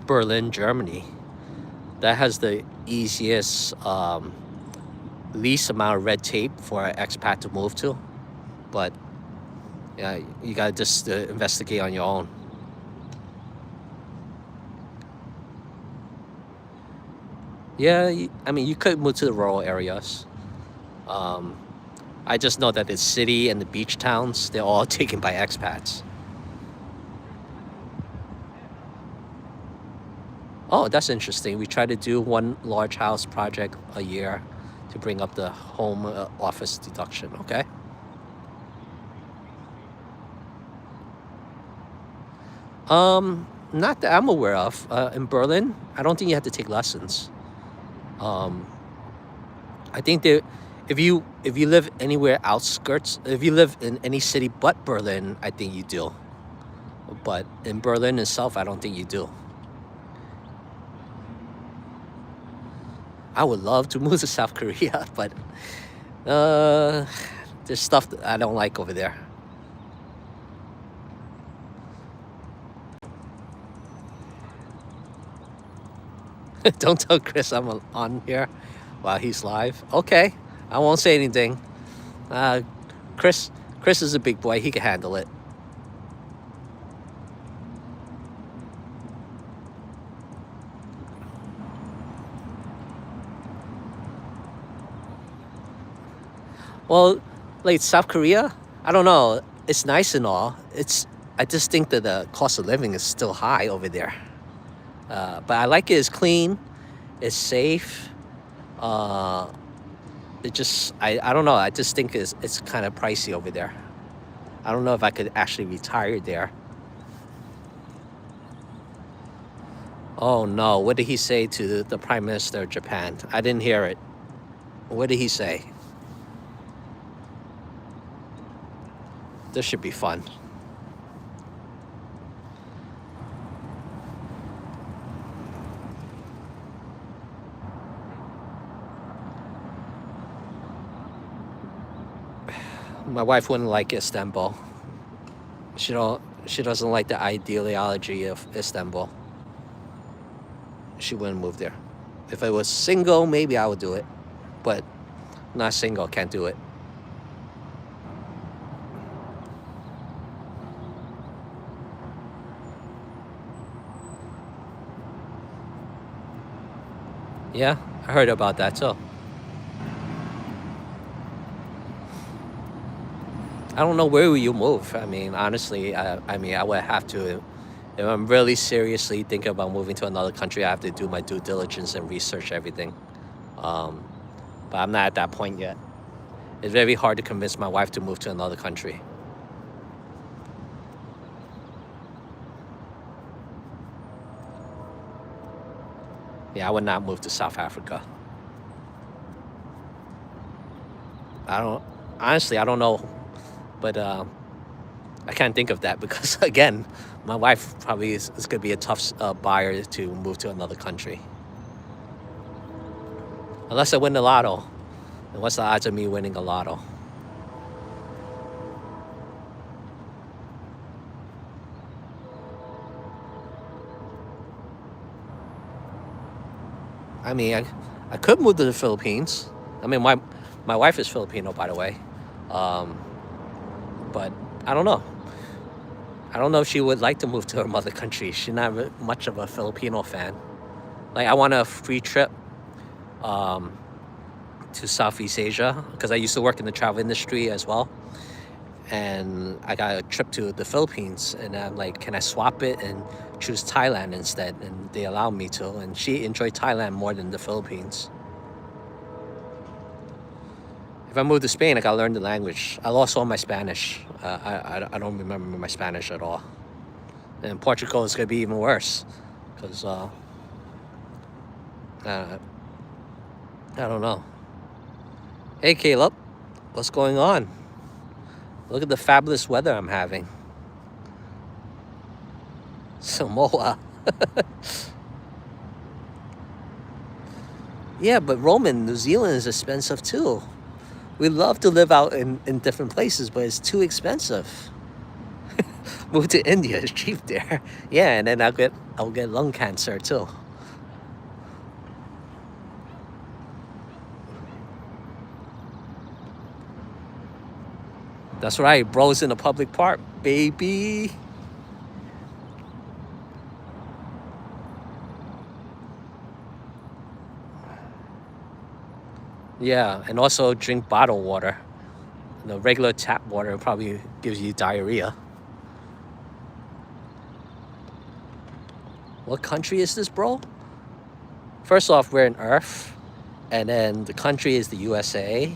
Berlin, Germany. That has the easiest, least amount of red tape for an expat to move to. But yeah, you gotta just investigate on your own. Yeah, I mean, you could move to the rural areas. I just know that the city and the beach towns, they're all taken by expats. Oh, that's interesting. We try to do one large house project a year to bring up the home office deduction. Okay. Not that I'm aware of. In Berlin, I don't think you have to take lessons. Um, I think that if you live anywhere outskirts, if you live in any city but Berlin, I think you do. But in Berlin itself, I don't think you do. I would love to move to South Korea, but Uh, there's stuff that I don't like over there. Don't tell Chris I'm on here while he's live. Okay, I won't say anything. Uh, Chris, Chris is a big boy. He can handle it. Well, like South Korea, I don't know. It's nice and all. I just think that the cost of living is still high over there. But I like it. It's clean. It's safe. Uh, I don't know. I just think it's kind of pricey over there. I don't know if I could actually retire there. Oh no, what did he say to the Prime Minister of Japan? I didn't hear it. What did he say? This should be fun. My wife wouldn't like Istanbul. She doesn't like the ideology of Istanbul. She wouldn't move there. If I was single, maybe I would do it. But not single, can't do it. Yeah, I heard about that too. I don't know where will you move. I mean, honestly, I would have to. If I'm really seriously thinking about moving to another country, I have to do my due diligence and research everything. Um, but I'm not at that point yet. It's very hard to convince my wife to move to another country. Yeah, I would not move to South Africa. I don't. Honestly, I don't know, but I can't think of that because again, my wife probably is going to be a tough buyer to move to another country. Unless I win the lotto. And what's the odds of me winning a lotto? I mean, I could move to the Philippines. I mean, my wife is Filipino, by the way. Um, but I don't know. I don't know if she would like to move to her mother country. She's not much of a Filipino fan. Like, I want a free trip um, to Southeast Asia because I used to work in the travel industry as well. And I got a trip to the Philippines, and I'm like, can I swap it and choose Thailand instead? And they allowed me to, and she enjoyed Thailand more than the Philippines. If I move to Spain, I gotta learn the language. I lost all my Spanish. I don't remember my Spanish at all. And Portugal is gonna be even worse, because I don't know. Hey Caleb, what's going on? Look at the fabulous weather I'm having. Samoa. Yeah, but Roman, New Zealand is expensive too. We love to live out in different places, but it's too expensive. Move to India, it's cheap there. Yeah, and then I'll get lung cancer too. That's right, bros in a public park, baby. Yeah, and also drink bottled water. The regular tap water probably gives you diarrhea. What country is this, bro? First off, we're in Earth, and then the country is the USA.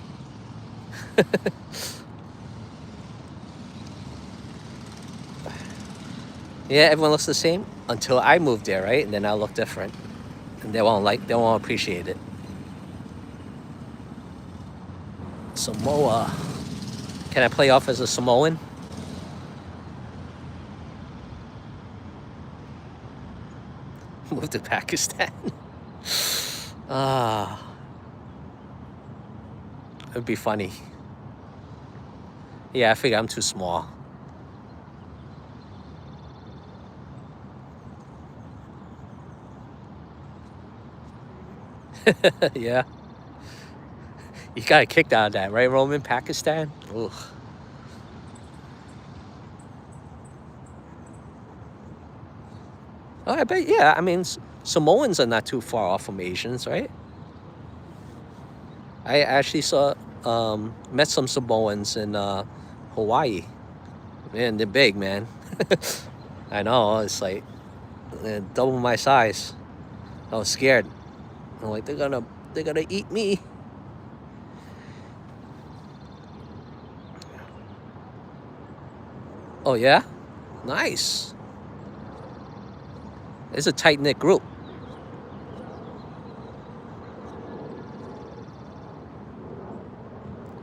Yeah, everyone looks the same until I move there, right? And then I'll look different, and they won't appreciate it. Samoa. Can I play off as a Samoan? Move to Pakistan. Ah. It'd be funny. Yeah, I figure I'm too small. Yeah. You got kicked out of that, right, Roman? Pakistan? Ugh. Oh, I bet, yeah. I mean, Samoans are not too far off from Asians, right? I actually met some Samoans in Hawaii. Man, they're big, man. I know, it's like double my size. I was scared. I'm like, they're gonna eat me. Oh yeah? Nice. It's a tight-knit group.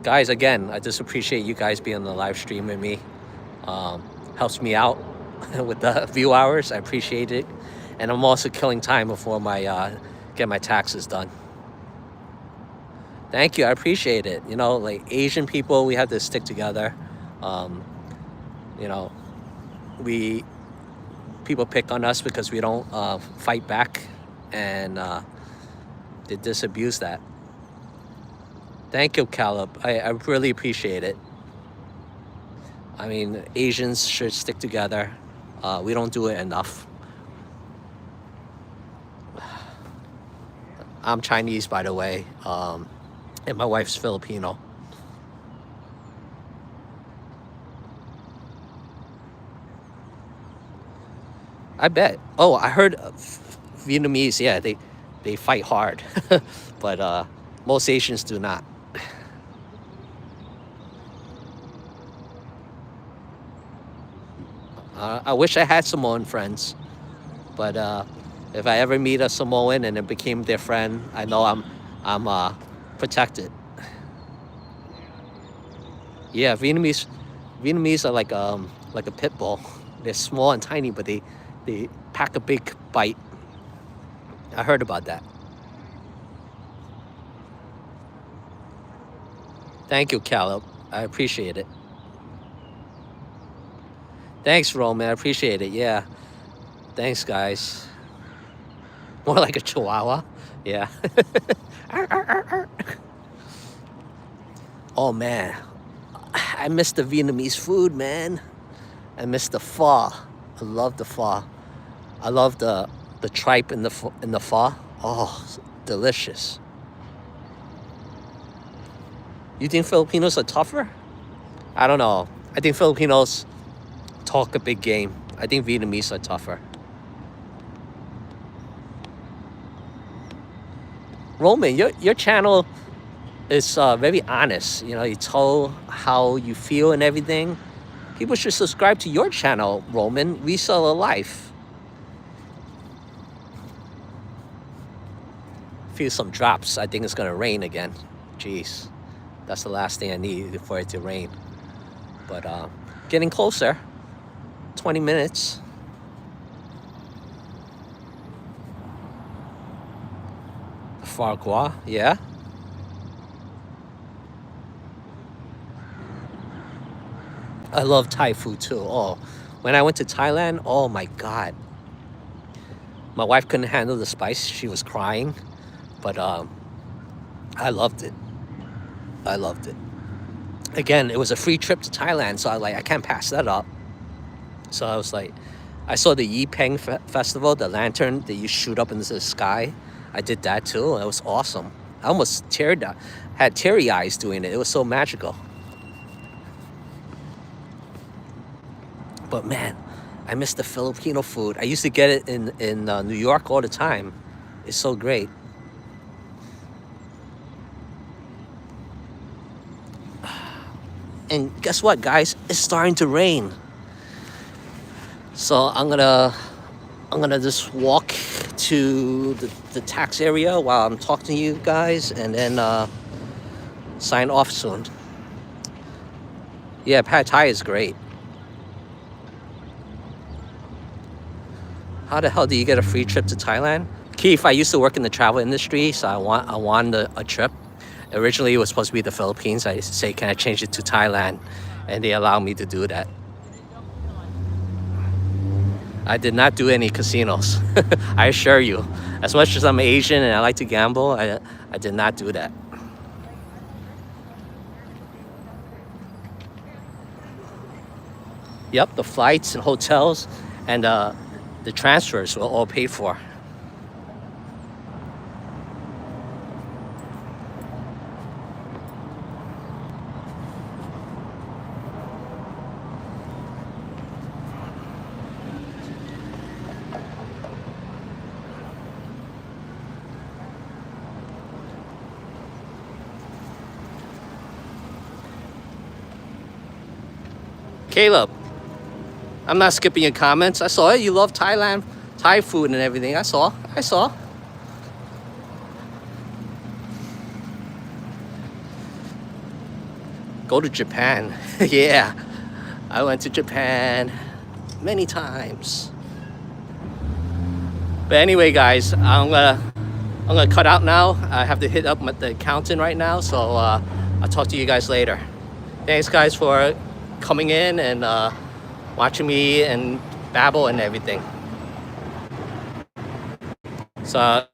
Guys, again, I just appreciate you guys being on the live stream with me. Helps me out with the view hours. I appreciate it. And I'm also killing time before my get my taxes done. Thank you. I appreciate it. You know, like Asian people, we have to stick together. You know, people pick on us because we don't fight back, and they disabuse that. Thank you, Caleb. I really appreciate it. I mean, Asians should stick together. We don't do it enough. I'm Chinese, by the way, and my wife's Filipino. I bet. Oh, I heard Vietnamese. Yeah, they fight hard, but most Asians do not. I wish I had Samoan friends, but if I ever meet a Samoan and it became their friend, I know I'm protected. Yeah, Vietnamese are like a pit bull. They're small and tiny, but they pack a big bite. I heard about that. Thank you, Caleb. I appreciate it. Thanks, Roman. I appreciate it. Yeah. Thanks, guys. More like a chihuahua. Yeah. Oh, man. I miss the Vietnamese food, man. I miss the pho. I love the pho. I love the tripe in the pho. Oh, delicious. You think Filipinos are tougher? I don't know. I think Filipinos talk a big game. I think Vietnamese are tougher. Roman, your channel is very honest. You know, you tell how you feel and everything. People should subscribe to your channel, Roman. Resell a life. Feel some drops. I think it's gonna rain again. Jeez, that's the last thing I need for it to rain. But getting closer. 20 minutes. Farquhar, yeah. I love Thai food too. Oh, when I went to Thailand, oh my God. My wife couldn't handle the spice. She was crying, but I loved it. I loved it. Again, it was a free trip to Thailand, so I can't pass that up. So I was like, I saw the Yi Peng festival, the lantern that you shoot up into the sky. I did that too. It was awesome. I almost had teary eyes doing it. It was so magical. But man, I miss the Filipino food. I used to get it in New York all the time. It's so great. And guess what, guys? It's starting to rain. So I'm gonna just walk to the tax area while I'm talking to you guys, and then sign off soon. Yeah, Pad Thai is great. How the hell do you get a free trip to Thailand? Keith, I used to work in the travel industry, so I wanted a trip. Originally, it was supposed to be the Philippines. I say, can I change it to Thailand? And they allow me to do that. I did not do any casinos. I assure you. As much as I'm Asian and I like to gamble, I did not do that. Yep, the flights and hotels and the transfers were all paid for. Caleb, I'm not skipping your comments. I saw it. You love Thailand, Thai food and everything. I saw. Go to Japan. Yeah, I went to Japan many times. But anyway, guys, I'm gonna cut out now. I have to hit up the accountant right now, so I'll talk to you guys later. Thanks, guys, for coming in and watching me and babble and everything. So